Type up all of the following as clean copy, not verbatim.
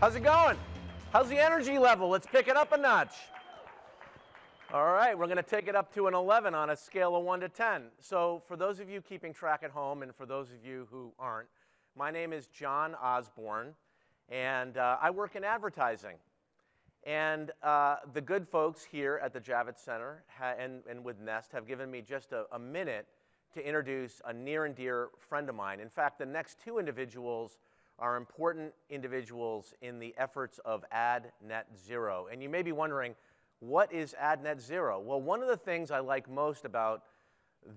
How's it going? How's the energy level? Let's pick it up a notch. All right, we're going to take it up to an 11 on a scale of 1 to 10. So for those of you keeping track at home and for those of you who aren't, my name is John Osborne, and I work in advertising. And the good folks here at the Javits Center and with Nest have given me just a minute to introduce a near and dear friend of mine. In fact, the next two individuals are important individuals in the efforts of Ad Net Zero. And you may be wondering, what is Ad Net Zero? Well, one of the things I like most about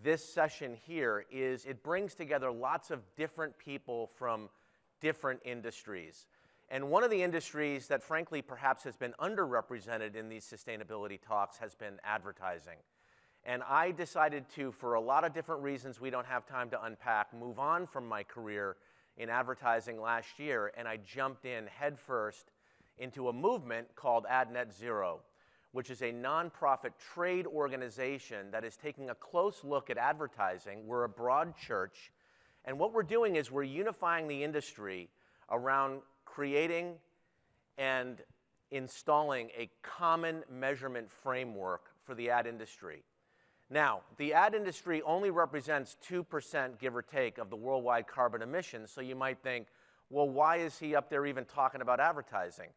this session here is it brings together lots of different people from different industries. And one of the industries that frankly perhaps has been underrepresented in these sustainability talks has been advertising. And I decided to, for a lot of different reasons we don't have time to unpack, move on from my career in advertising last year, and I jumped in headfirst into a movement called Ad Net Zero, which is a nonprofit trade organization that is taking a close look at advertising. We're a broad church, and what we're doing is we're unifying the industry around creating and installing a common measurement framework for the ad industry. Now, the ad industry only represents 2%, give or take, of the worldwide carbon emissions, so you might think, well, why is he up there even talking about advertising?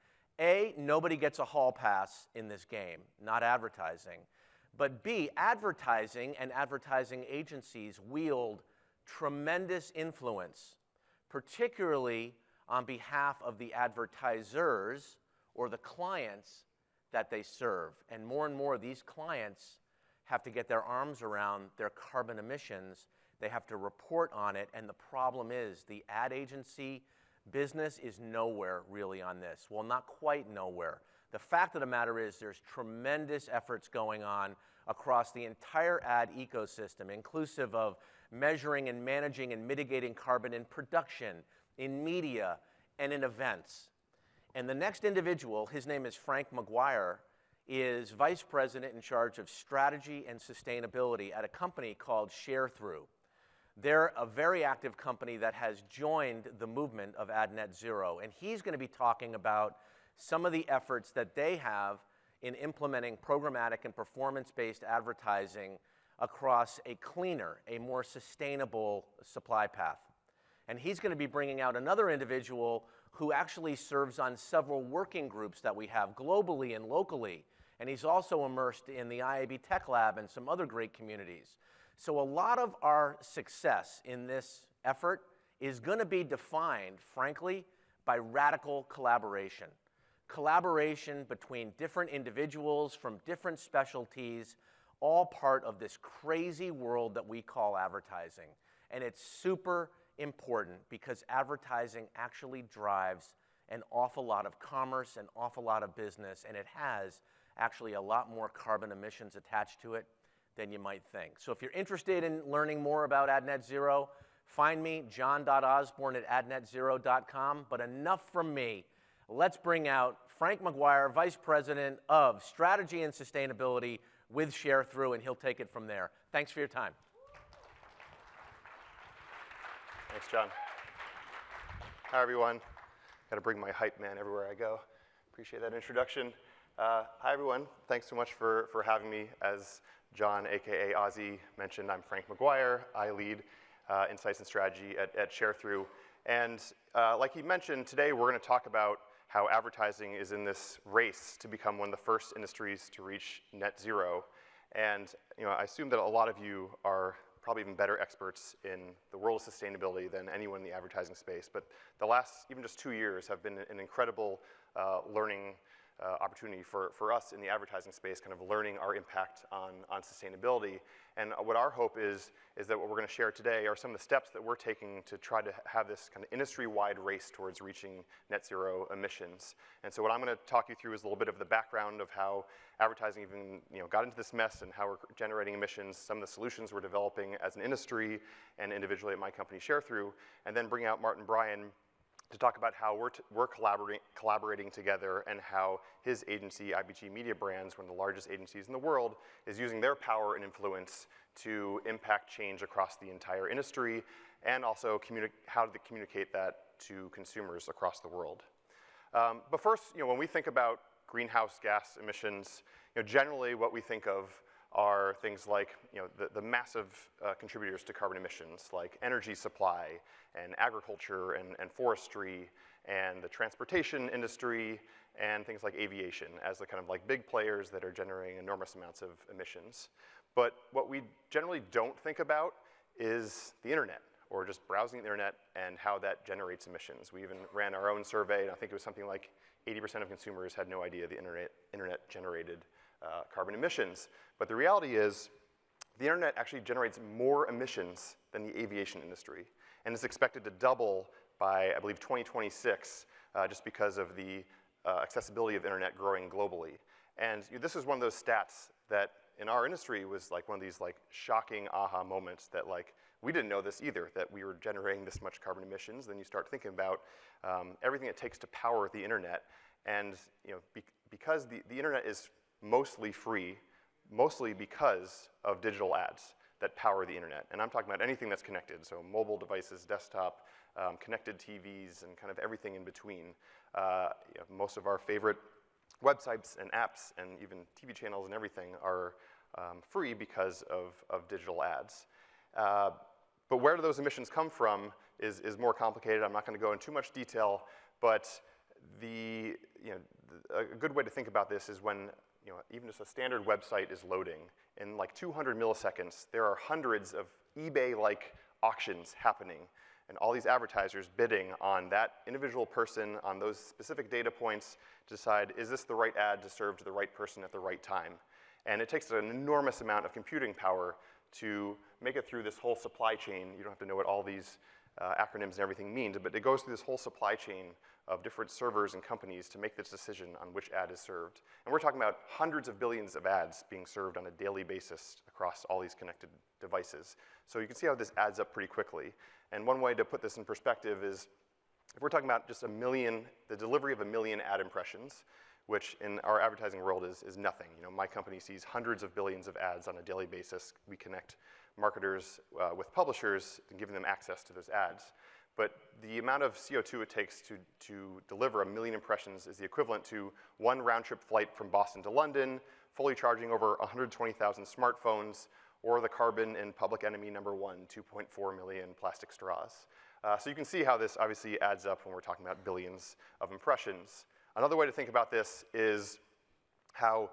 A, nobody gets a hall pass in this game, not advertising. But B, advertising and advertising agencies wield tremendous influence, particularly on behalf of the advertisers or the clients that they serve. And more of these clients have to get their arms around their carbon emissions. They have to report on it, and the problem is the ad agency business is nowhere really on this. Well, not quite nowhere. The fact of the matter is there's tremendous efforts going on across the entire ad ecosystem, inclusive of measuring and managing and mitigating carbon in production, in media, and in events. And the next individual, his name is Frank Maguire, is vice president in charge of strategy and sustainability at a company called Sharethrough. They're a very active company that has joined the movement of Ad Net Zero, and he's going to be talking about some of the efforts that they have in implementing programmatic and performance-based advertising across a cleaner, a more sustainable supply path. And he's going to be bringing out another individual who actually serves on several working groups that we have globally and locally. And he's also immersed in the IAB Tech Lab and some other great communities. So a lot of our success in this effort is going to be defined, frankly, by radical collaboration. Collaboration between different individuals from different specialties, all part of this crazy world that we call advertising. And it's super important because advertising actually drives an awful lot of commerce, an awful lot of business, and it has actually a lot more carbon emissions attached to it than you might think. So if you're interested in learning more about Ad Net Zero, find me, john.osborne@adnetzero.com. But enough from me. Let's bring out Frank Maguire, Vice President of Strategy and Sustainability with Sharethrough, and he'll take it from there. Thanks for your time. Thanks, John. Hi, everyone. Got to bring my hype man everywhere I go. Appreciate that introduction. Hi, everyone. Thanks so much for having me. As John, AKA Ozzy, mentioned, I'm Frank Maguire. I lead Insights and Strategy at Sharethrough. And like he mentioned, today we're going to talk about how advertising is in this race to become one of the first industries to reach net zero. And I assume that a lot of you are probably even better experts in the world of sustainability than anyone in the advertising space. But the last, even just 2 years, have been an incredible learning opportunity for us in the advertising space, kind of learning our impact on sustainability. And what our hope is that what we're going to share today are some of the steps that we're taking to try to have this kind of industry-wide race towards reaching net zero emissions. And so what I'm going to talk you through is a little bit of the background of how advertising even got into this mess and how we're generating emissions, some of the solutions we're developing as an industry and individually at my company Sharethrough, and then bring out Martin Bryan to talk about how we're collaborating together and how his agency, IPG Media Brands, one of the largest agencies in the world, is using their power and influence to impact change across the entire industry and also how to communicate that to consumers across the world. But first, when we think about greenhouse gas emissions, generally what we think of are things like the massive contributors to carbon emissions, like energy supply and agriculture and forestry and the transportation industry and things like aviation as the kind of like big players that are generating enormous amounts of emissions. But what we generally don't think about is the internet, or just browsing the internet and how that generates emissions. We even ran our own survey, and I think it was something like 80% of consumers had no idea the internet generated carbon emissions. But the reality is, the internet actually generates more emissions than the aviation industry, and is expected to double by, I believe, 2026, just because of the accessibility of internet growing globally. And this is one of those stats that in our industry was like one of these like shocking aha moments that like, we didn't know this either, that we were generating this much carbon emissions. Then you start thinking about everything it takes to power the internet. And because the internet is mostly free, mostly because of digital ads that power the internet. And I'm talking about anything that's connected, so mobile devices, desktop, connected TVs, and kind of everything in between. Most of our favorite websites and apps and even TV channels and everything are free because of digital ads. But where do those emissions come from is more complicated. I'm not going to go into too much detail, but a good way to think about this is when even just a standard website is loading. In like 200 milliseconds, there are hundreds of eBay-like auctions happening, and all these advertisers bidding on that individual person on those specific data points to decide, is this the right ad to serve to the right person at the right time? And it takes an enormous amount of computing power to make it through this whole supply chain. You don't have to know what all these acronyms and everything mean, but it goes through this whole supply chain of different servers and companies to make this decision on which ad is served. And we're talking about hundreds of billions of ads being served on a daily basis across all these connected devices. So you can see how this adds up pretty quickly. And one way to put this in perspective is, if we're talking about just the delivery of 1 million ad impressions, which in our advertising world is nothing. My company sees hundreds of billions of ads on a daily basis. We connect marketers with publishers and giving them access to those ads. But the amount of CO2 it takes to deliver 1 million impressions is the equivalent to one round-trip flight from Boston to London, fully charging over 120,000 smartphones, or the carbon in public enemy number 1, 2.4 million plastic straws. So you can see how this obviously adds up when we're talking about billions of impressions. Another way to think about this is how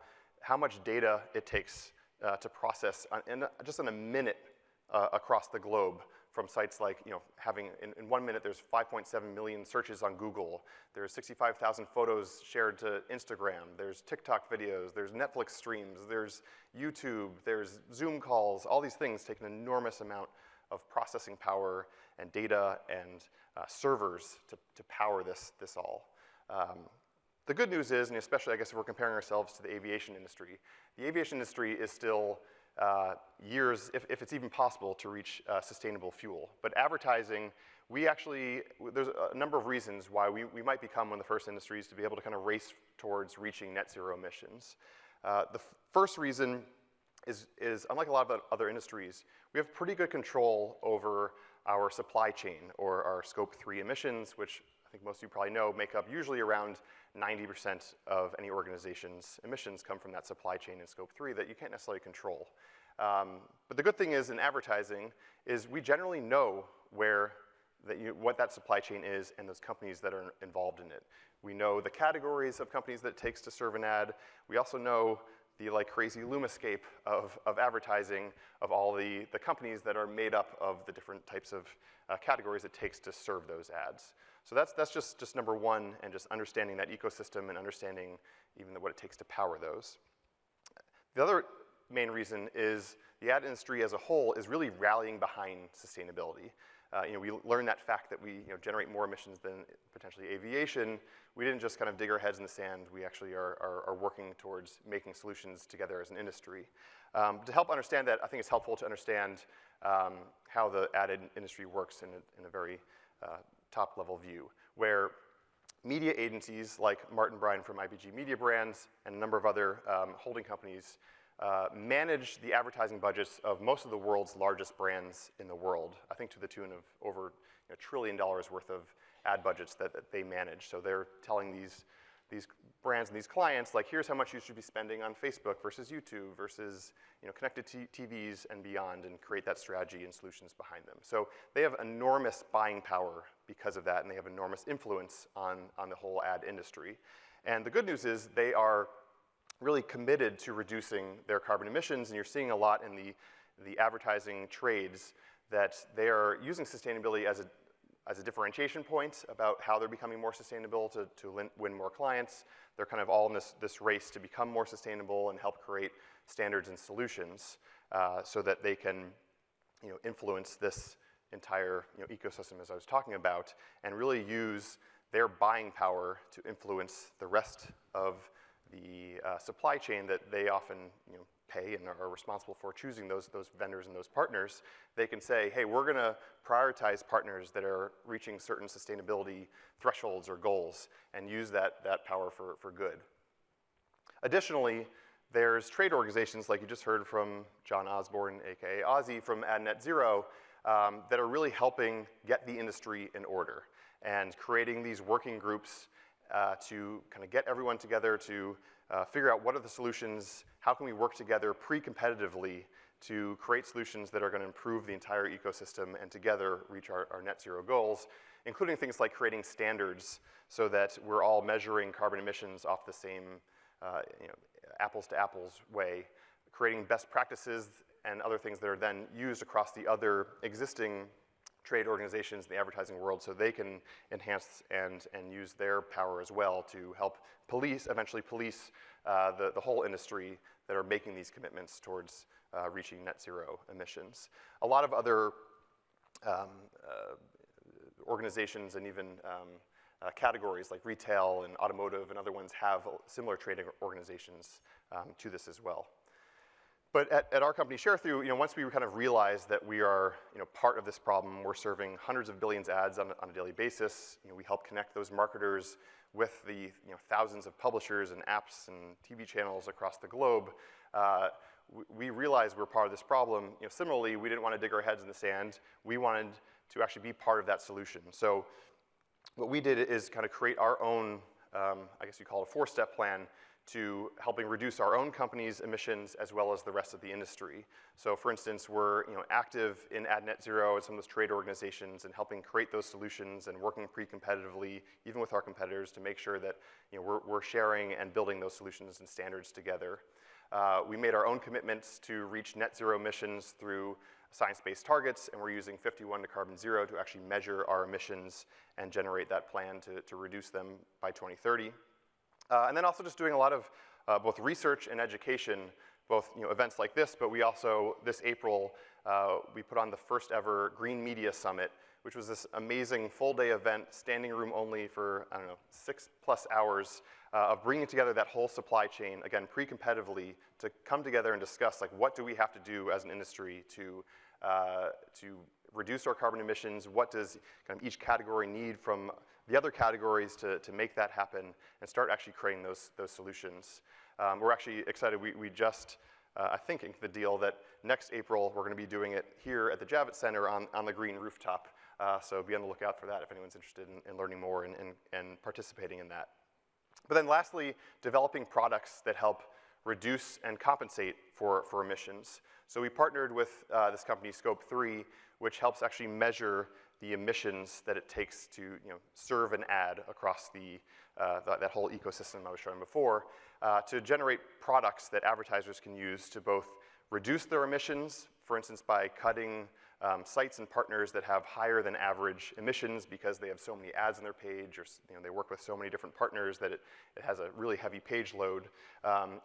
much data it takes to process just in a minute across the globe, from sites like, having in 1 minute there's 5.7 million searches on Google, there's 65,000 photos shared to Instagram, there's TikTok videos, there's Netflix streams, there's YouTube, there's Zoom calls. All these things take an enormous amount of processing power and data and servers to power this all. The good news is, and especially I guess if we're comparing ourselves to the aviation industry is still years, if it's even possible, to reach sustainable fuel. But advertising, there's a number of reasons why we might become one of the first industries to be able to kind of race towards reaching net zero emissions. The first reason is unlike a lot of other industries, we have pretty good control over our supply chain, or our Scope 3 emissions, which I think most of you probably know make up usually around 90% of any organization's emissions come from that supply chain in Scope 3 that you can't necessarily control. But the good thing is in advertising is we generally know what that supply chain is and those companies that are involved in it. We know the categories of companies that it takes to serve an ad. We also know the crazy LUMAscape of advertising, of all the companies that are made up of the different types of categories it takes to serve those ads. So that's just number one, and just understanding that ecosystem and understanding even what it takes to power those. The other main reason is the ad industry as a whole is really rallying behind sustainability. We learned that fact that we generate more emissions than potentially aviation. We didn't just kind of dig our heads in the sand. We actually are working towards making solutions together as an industry. To help understand that, I think it's helpful to understand how the ad industry works in a very top-level view, where media agencies like Martin Bryan from IPG Media Brands and a number of other holding companies manage the advertising budgets of most of the world's largest brands in the world, I think to the tune of over $1 trillion worth of ad budgets that they manage. So they're telling these brands and these clients, like, here's how much you should be spending on Facebook versus YouTube versus connected TVs and beyond, and create that strategy and solutions behind them. So they have enormous buying power because of that, and they have enormous influence on the whole ad industry. And the good news is they are really committed to reducing their carbon emissions, and you're seeing a lot in the advertising trades that they are using sustainability as a differentiation point about how they're becoming more sustainable to win more clients. They're kind of all in this race to become more sustainable and help create standards and solutions so that they can influence this entire ecosystem, as I was talking about, and really use their buying power to influence the rest of the supply chain that they often pay and are responsible for choosing those vendors and those partners. They can say, hey, we're going to prioritize partners that are reaching certain sustainability thresholds or goals, and use that power for good. Additionally, there's trade organizations, like you just heard from John Osborne, aka Ozzy, from Ad Net Zero, that are really helping get the industry in order and creating these working groups to kind of get everyone together to figure out what are the solutions, how can we work together pre-competitively to create solutions that are going to improve the entire ecosystem and together reach our net zero goals, including things like creating standards so that we're all measuring carbon emissions off the same apples to apples way, creating best practices and other things that are then used across the other existing trade organizations in the advertising world, so they can enhance and use their power as well to help eventually police the whole industry that are making these commitments towards reaching net zero emissions. A lot of other organizations and even categories like retail and automotive and other ones have similar trade organizations to this as well. But at our company, Sharethrough, once we kind of realized that we are part of this problem, we're serving hundreds of billions of ads on a daily basis. We help connect those marketers with the thousands of publishers and apps and TV channels across the globe. We realized we're part of this problem. Similarly, we didn't want to dig our heads in the sand. We wanted to actually be part of that solution. So what we did is kind of create our own, I guess you call it a four-step plan, to helping reduce our own company's emissions as well as the rest of the industry. So for instance, we're active in Ad Net Zero and some of those trade organizations and helping create those solutions and working pre-competitively, even with our competitors, to make sure that we're sharing and building those solutions and standards together. We made our own commitments to reach net zero emissions through science-based targets, and we're using 51 to carbon zero to actually measure our emissions and generate that plan to reduce them by 2030. And then also just doing a lot of both research and education, both events like this, but we also, this April, we put on the first ever Green Media Summit, which was this amazing full-day event, standing room only for, 6+ hours of bringing together that whole supply chain, again, pre-competitively, to come together and discuss, like, what do we have to do as an industry to reduce our carbon emissions? What does kind of each category need from the other categories to make that happen, and start actually creating those solutions. We're actually excited. We just, I think, inked the deal that next April we're going to be doing it here at the Javits Center on the green rooftop. So be on the lookout for that if anyone's interested in learning more and participating in that. But then lastly, developing products that help reduce and compensate for emissions. So we partnered with this company, Scope 3, which helps actually measure the emissions that it takes to serve an ad across that whole ecosystem I was showing before, to generate products that advertisers can use to both reduce their emissions, for instance, by cutting sites and partners that have higher than average emissions because they have so many ads on their page, or they work with so many different partners that it has a really heavy page load.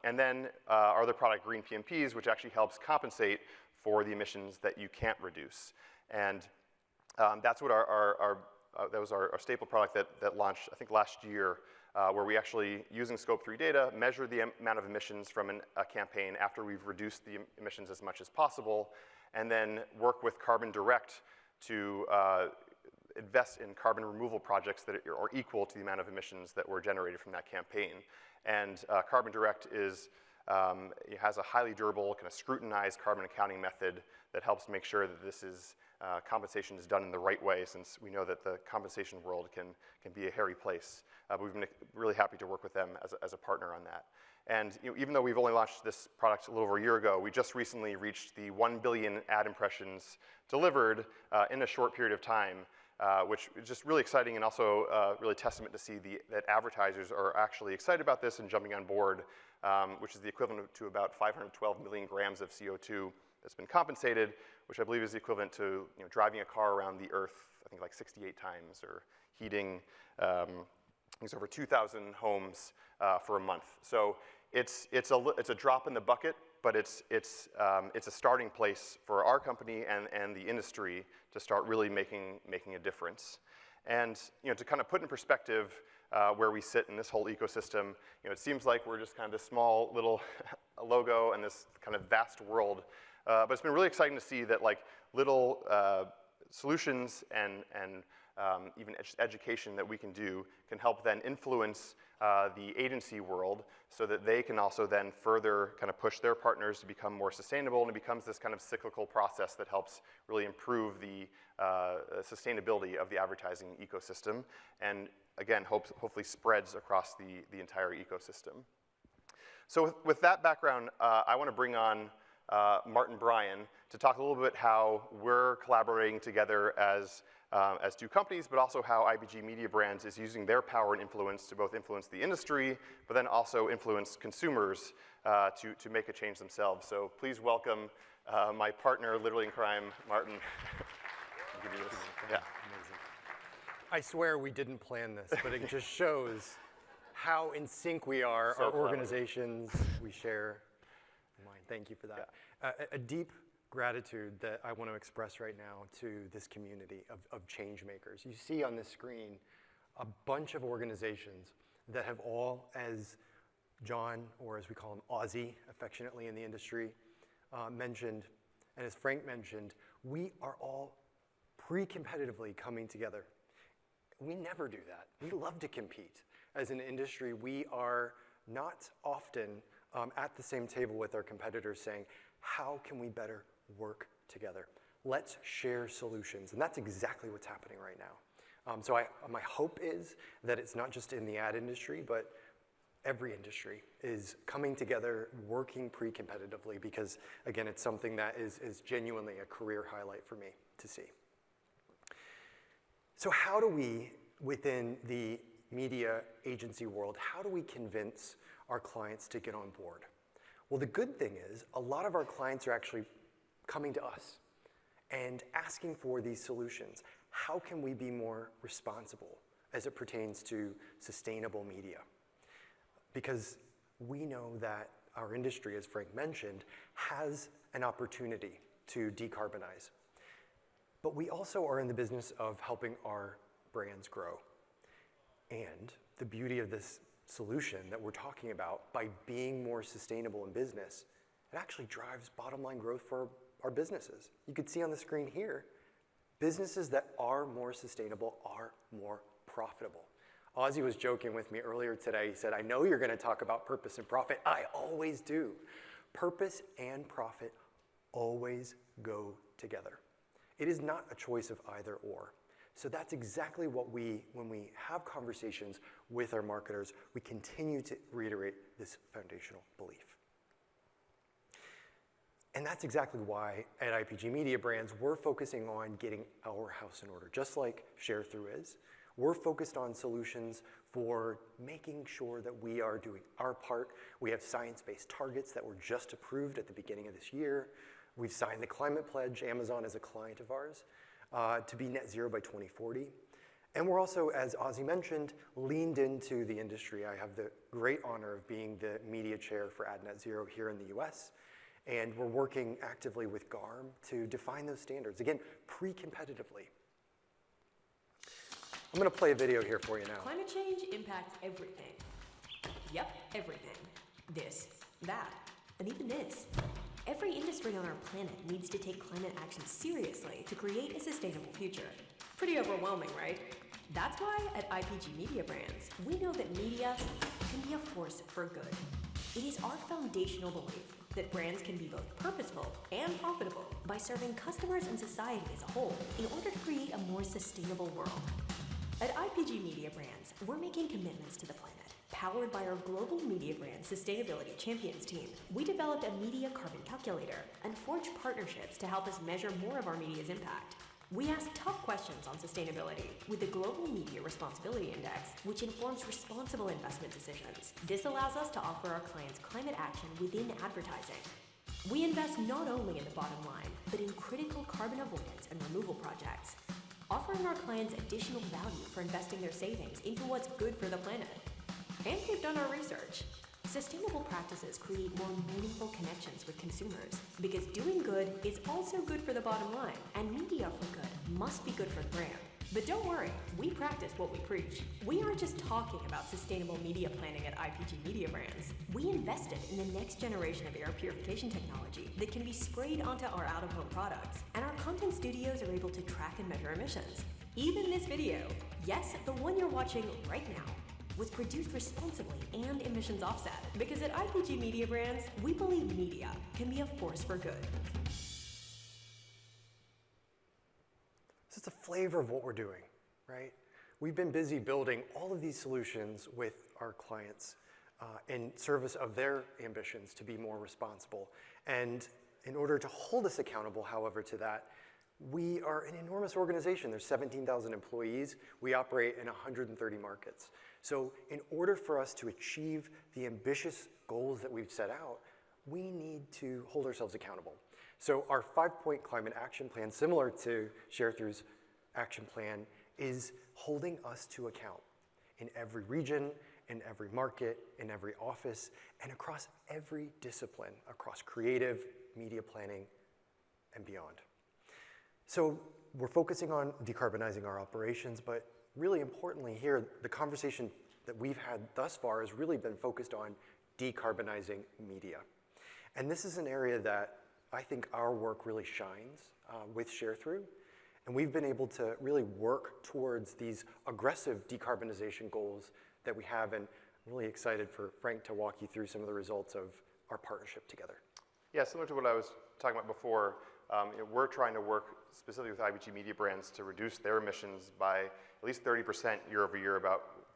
And then our other product, Green PMPs, which actually helps compensate for the emissions that you can't reduce. And that's what that was our staple product that launched, I think, last year, where we actually, using Scope 3 data, measure the amount of emissions from a campaign after we've reduced the emissions as much as possible, and then work with Carbon Direct to invest in carbon removal projects that are equal to the amount of emissions that were generated from that campaign. And Carbon Direct it has a highly durable, kind of scrutinized carbon accounting method that helps make sure that this is compensation is done in the right way, since we know that the compensation world can be a hairy place. But we've been really happy to work with them as a partner on that. And even though we've only launched this product a little over a year ago, we just recently reached the 1 billion ad impressions delivered in a short period of time, which is just really exciting, and also really testament to see that advertisers are actually excited about this and jumping on board, which is the equivalent to about 512 million grams of CO2 that's been compensated, which I believe is the equivalent to driving a car around the Earth, I think like 68 times, or heating over 2,000 homes for a month. So it's a drop in the bucket, but it's a starting place for our company and the industry to start really making a difference. And to kind of put in perspective where we sit in this whole ecosystem, it seems like we're just kind of this small little logo in this kind of vast world. But it's been really exciting to see that like little solutions and even education that we can do can help then influence the agency world, so that they can also then further kind of push their partners to become more sustainable, and it becomes this kind of cyclical process that helps really improve the sustainability of the advertising ecosystem, and again, hopefully spreads across the entire ecosystem. So with that background, I want to bring on Martin Bryan to talk a little bit how we're collaborating together as two companies, but also how IPG Media Brands is using their power and influence to both influence the industry, but then also influence consumers to make a change themselves. So please welcome my partner, literally in crime, Martin. I'll give you this. Yeah. Amazing. I swear we didn't plan this, but it just shows how in sync we are, So our clever. organizations, we share mine. Thank you for that. Yeah. A deep gratitude that I want to express right now to this community of change makers. You see on this screen a bunch of organizations that have all, as John, or as we call him, Ozzy, affectionately in the industry, mentioned, and as Frank mentioned, we are all pre-competitively coming together. We never do that. We love to compete. As an industry, we are not often at the same table with our competitors saying, how can we better work together? Let's share solutions. And that's exactly what's happening right now. So my hope is that it's not just in the ad industry, but every industry is coming together, working pre-competitively, because again, it's something that is genuinely a career highlight for me to see. So how do we, within the media agency world, how do we convince our clients to get on board? Well, the good thing is a lot of our clients are actually coming to us and asking for these solutions. How can we be more responsible as it pertains to sustainable media? Because we know that our industry, as Frank mentioned, has an opportunity to decarbonize. But we also are in the business of helping our brands grow. And the beauty of this solution that we're talking about, by being more sustainable in business, it actually drives bottom line growth for our businesses. You can see on the screen here, businesses that are more sustainable are more profitable. Ozzy was joking with me earlier today. He said, I know you're going to talk about purpose and profit. I always do. Purpose and profit always go together. It is not a choice of either or. So that's exactly what when we have conversations with our marketers, we continue to reiterate this foundational belief. And that's exactly why at IPG Media Brands, we're focusing on getting our house in order, just like Sharethrough is. We're focused on solutions for making sure that we are doing our part. We have science-based targets that were just approved at the beginning of this year. We've signed the climate pledge. Amazon is a client of ours, to be net zero by 2040. And we're also, as Ozzy mentioned, leaned into the industry. I have the great honor of being the media chair for Ad Net Zero here in the US. And we're working actively with GARM to define those standards, again, pre-competitively. I'm going to play a video here for you now. Climate change impacts everything. Yep, everything. This, that, and even this. Every industry on our planet needs to take climate action seriously to create a sustainable future. Pretty overwhelming, right? That's why at IPG Media Brands, we know that media can be a force for good. It is our foundational belief that brands can be both purposeful and profitable by serving customers and society as a whole in order to create a more sustainable world. At IPG Media Brands, we're making commitments to the planet. Powered by our global media brand sustainability champions team, we developed a media carbon calculator and forged partnerships to help us measure more of our media's impact. We ask tough questions on sustainability with the Global Media Responsibility Index, which informs responsible investment decisions. This allows us to offer our clients climate action within advertising. We invest not only in the bottom line, but in critical carbon avoidance and removal projects, offering our clients additional value for investing their savings into what's good for the planet. And we've done our research. Sustainable practices create more meaningful connections with consumers because doing good is also good for the bottom line, and media for good must be good for the brand. But don't worry, we practice what we preach. We aren't just talking about sustainable media planning at IPG Media Brands. We invested in the next generation of air purification technology that can be sprayed onto our out-of-home products, and our content studios are able to track and measure emissions. Even this video, yes, the one you're watching right now, was produced responsibly and emissions offset. Because at IPG Media Brands, we believe media can be a force for good. This is a flavor of what we're doing, right? We've been busy building all of these solutions with our clients in service of their ambitions to be more responsible. And in order to hold us accountable, however, to that, we are an enormous organization. There's 17,000 employees. We operate in 130 markets. So in order for us to achieve the ambitious goals that we've set out, we need to hold ourselves accountable. So our 5-point climate action plan, similar to Sharethrough's action plan, is holding us to account in every region, in every market, in every office, and across every discipline, across creative, media planning, and beyond. So we're focusing on decarbonizing our operations, but really importantly here, the conversation that we've had thus far has really been focused on decarbonizing media. And this is an area that I think our work really shines with Sharethrough. And we've been able to really work towards these aggressive decarbonization goals that we have, and I'm really excited for Frank to walk you through some of the results of our partnership together. Yeah, similar to what I was talking about before, we're trying to work specifically with IPG Media Brands to reduce their emissions by at least 30% year over year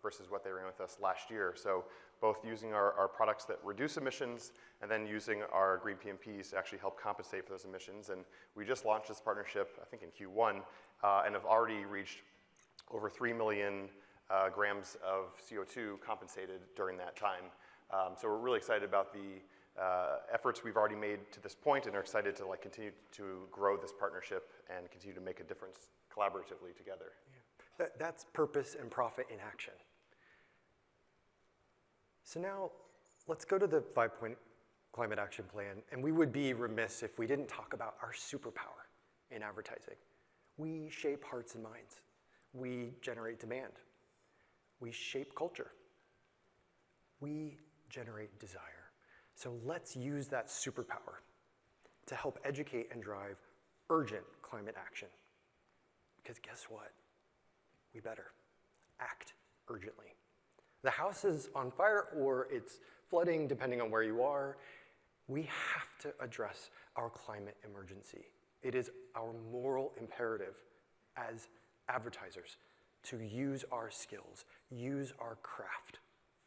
versus what they ran with us last year. So both using our products that reduce emissions and then using our green PMPs to actually help compensate for those emissions. And we just launched this partnership, I think in Q1, and have already reached over 3 million grams of CO2 compensated during that time. So we're really excited about the efforts we've already made to this point, and are excited to continue to grow this partnership and continue to make a difference collaboratively together. Yeah. That's purpose and profit in action. So now let's go to the 5-point climate action plan, and we would be remiss if we didn't talk about our superpower in advertising. We shape hearts and minds. We generate demand. We shape culture. We generate desire. So let's use that superpower to help educate and drive urgent climate action. Because guess what? We better act urgently. The house is on fire or it's flooding, depending on where you are. We have to address our climate emergency. It is our moral imperative as advertisers to use our skills, use our craft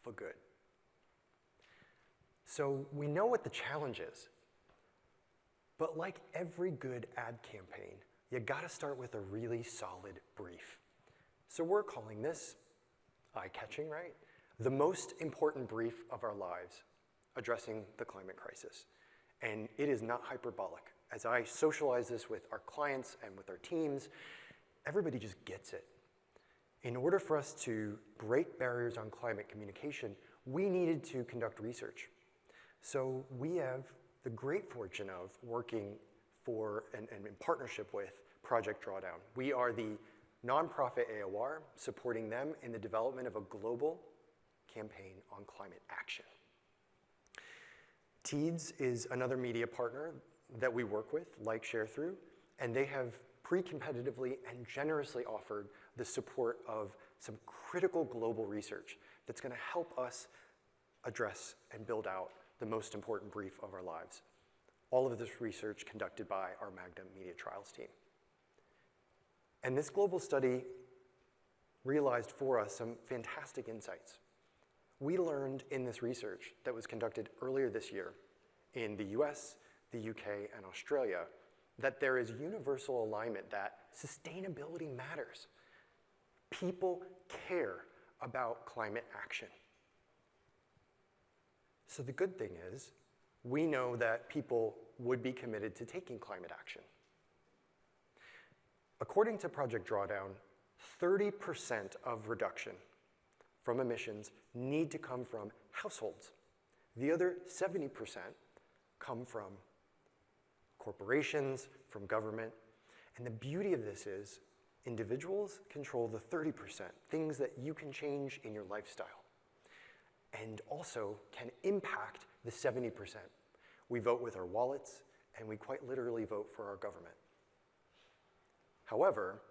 for good. So we know what the challenge is, but like every good ad campaign, you gotta start with a really solid brief. So we're calling this eye-catching, right? The most important brief of our lives, addressing the climate crisis. And it is not hyperbolic. As I socialize this with our clients and with our teams, everybody just gets it. In order for us to break barriers on climate communication, we needed to conduct research. So we have the great fortune of working for and in partnership with Project Drawdown. We are the nonprofit AOR supporting them in the development of a global campaign on climate action. TEEDS is another media partner that we work with, like Sharethrough, and they have pre-competitively and generously offered the support of some critical global research that's going to help us address and build out the most important brief of our lives. All of this research conducted by our Magnum Media Trials team. And this global study realized for us some fantastic insights. We learned in this research that was conducted earlier this year in the US, the UK, and Australia that there is universal alignment that sustainability matters. People care about climate action. So the good thing is, we know that people would be committed to taking climate action. According to Project Drawdown, 30% of reduction from emissions need to come from households. The other 70% come from corporations, from government. And the beauty of this is individuals control the 30%, things that you can change in your lifestyle, and also can impact the 70%. We vote with our wallets, and we quite literally vote for our government. However,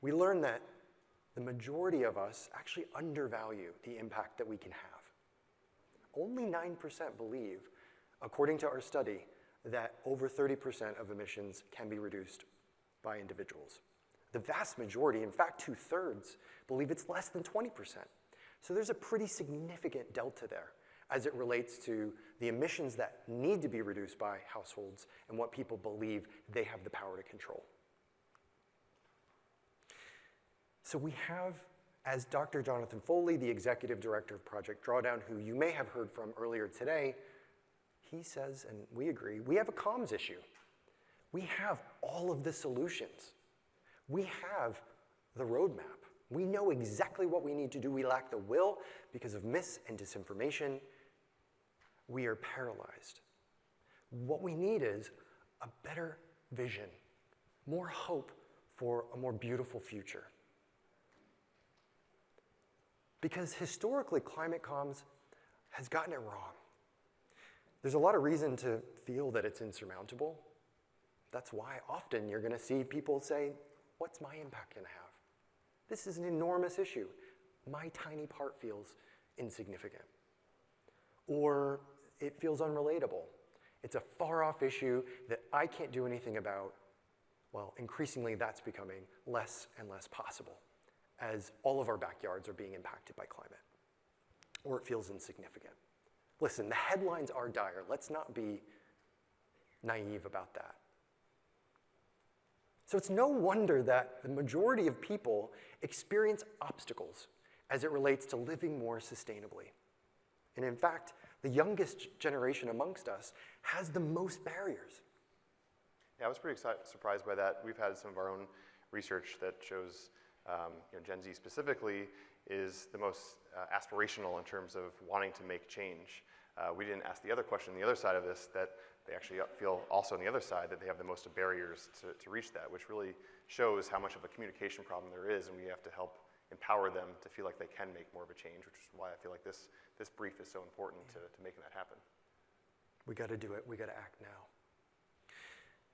we learn that the majority of us actually undervalue the impact that we can have. Only 9% believe, according to our study, that over 30% of emissions can be reduced by individuals. The vast majority, in fact 2/3, believe it's less than 20%. So there's a pretty significant delta there as it relates to the emissions that need to be reduced by households and what people believe they have the power to control. So we have, as Dr. Jonathan Foley, the executive director of Project Drawdown, who you may have heard from earlier today, he says, and we agree, we have a comms issue. We have all of the solutions. We have the roadmap. We know exactly what we need to do. We lack the will because of mis and disinformation. We are paralyzed. What we need is a better vision, more hope for a more beautiful future. Because historically, climate comms has gotten it wrong. There's a lot of reason to feel that it's insurmountable. That's why often you're going to see people say, what's my impact going to have? This is an enormous issue. My tiny part feels insignificant. Or it feels unrelatable. It's a far-off issue that I can't do anything about. Well, increasingly that's becoming less and less possible as all of our backyards are being impacted by climate. Or it feels insignificant. Listen, the headlines are dire. Let's not be naive about that. So it's no wonder that the majority of people experience obstacles as it relates to living more sustainably. And in fact, the youngest generation amongst us has the most barriers. Yeah, I was pretty surprised by that. We've had some of our own research that shows Gen Z specifically is the most aspirational in terms of wanting to make change. We didn't ask the other question on the other side of this, that they actually feel also on the other side that they have the most barriers to reach that, which really shows how much of a communication problem there is, and we have to help empower them to feel like they can make more of a change, which is why I feel like this brief is so important to making that happen. We got to do it. We got to act now.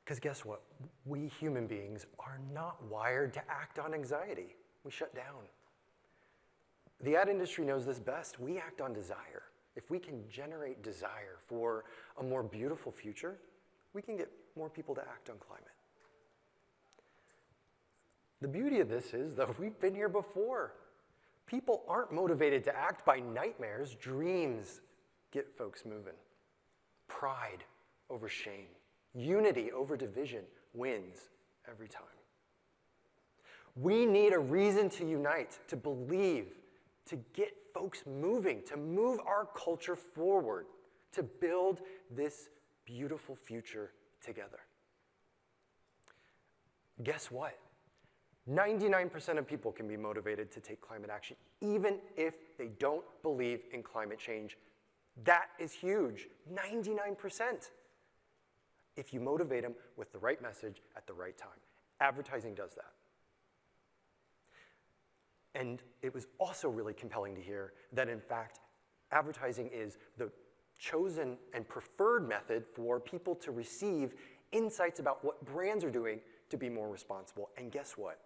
Because guess what? We human beings are not wired to act on anxiety. We shut down. The ad industry knows this best. We act on desire. If we can generate desire for a more beautiful future, we can get more people to act on climate. The beauty of this is, though, we've been here before. People aren't motivated to act by nightmares. Dreams get folks moving. Pride over shame. Unity over division wins every time. We need a reason to unite, to believe, to get folks moving, to move our culture forward, to build this beautiful future together. Guess what? 99% of people can be motivated to take climate action, even if they don't believe in climate change. That is huge. 99%. If you motivate them with the right message at the right time. Advertising does that. And it was also really compelling to hear that, in fact, advertising is the chosen and preferred method for people to receive insights about what brands are doing to be more responsible. And guess what?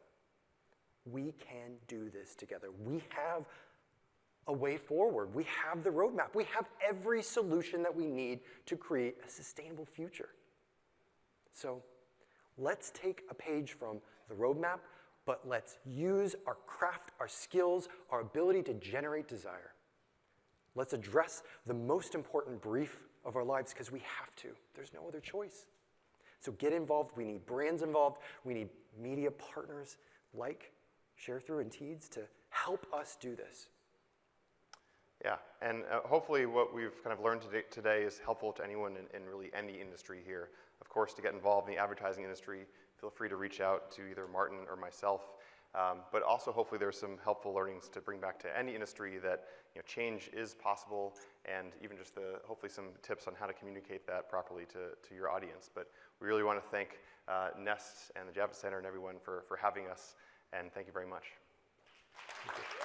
We can do this together. We have a way forward. We have the roadmap. We have every solution that we need to create a sustainable future. So let's take a page from the roadmap, but let's use our craft, our skills, our ability to generate desire. Let's address the most important brief of our lives because we have to. There's no other choice. So get involved. We need brands involved. We need media partners like Sharethrough and Teeds to help us do this. Yeah, and hopefully what we've kind of learned today is helpful to anyone in really any industry here. Of course, to get involved in the advertising industry, feel free to reach out to either Martin or myself. But also hopefully there's some helpful learnings to bring back to any industry that change is possible, and even just hopefully some tips on how to communicate that properly to your audience. But we really want to thank Nest and the Javits Center and everyone for having us, and thank you very much. Thank you.